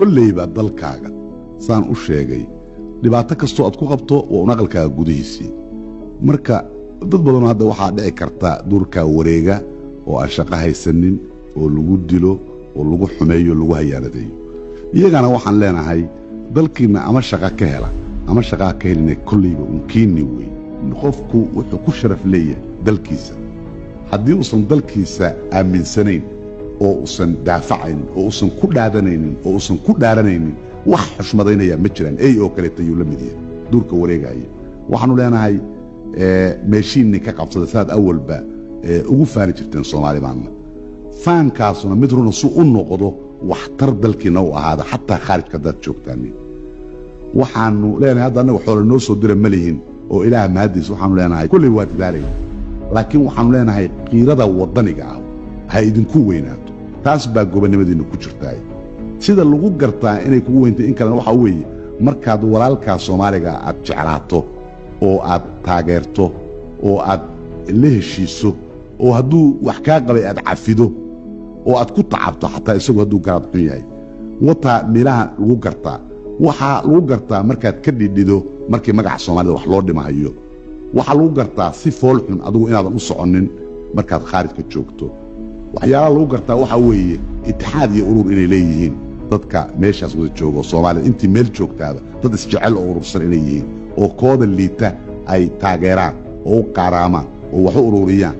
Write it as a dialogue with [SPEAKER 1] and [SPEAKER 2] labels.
[SPEAKER 1] كل يبقى دلكاغا سان u sheegay dhibaato kasto aad ku qabto oo naqalkaaga gudihiisii marka dad badan hadda waxa dhici karta durka wareega oo aan shaqo haysanin oo lagu dilo oo lagu xumeeyo lagu hayaanadeeyo iyagana waxaan leenahay dalkiina ama shaqo ka hela ama shaqo ka helina kulliba kiini way qofku wuxuu ku sharaf leeyahay dalkiisa haddii uusan dalkiisa aaminsanayn oo uusan daafacayn oo uusan ku dhaadanaynin oo uusan ku dhaaranaynin wax xushmadaynaya ma jiraan ay oo kale tayo la mid yahay durka wareegaya waxaanu leenahay meeshiinni ka qabsada saad awalba ugu faani jirteen Soomaali baanna faankaasuna mid runa soo u noqdo waxtar dalkiina u ahaada xataa khaarijka dad joogtaan waxaanu leenahay hadda anagu xoolo noo soo dira malihin oo ilaaha mahadiis waxaanu leenahay kulli waa dadaalay laakiin waxaanu leenahay qiirada wadaniga ah ha idinku weynaato taas baa gobonimadiina ku jirtaa sida lagu gartaa inay kugu weynta in kale waxa weeye markaad walaalka Soomaaliga aad jeclaato oo aad taageerto oo aad la heshiiso oo hadduu wax ka qabay aad cafido oo aad ku tacabto xataa isagoo hadduu garab xun yahay wata meelaha lagu gartaa waxa lagu gartaa markaad ka dhidhido markii magaca Soomaalida wax loo dhimayo waxa lagu gartaa si fool xun adigu inaadan u soconin markaad khaarijka joogto waxyaalaha lagu gartaa waxa weeye itixaad iyo urur inay leeyihiin dadka meeshaas wada joogo Soomaaliya intii meel joogtaaba dad isjecel oo urursan inay yihiin oo kooda liita ay taageeraan oo qaraamaan oo wax u ururiyaan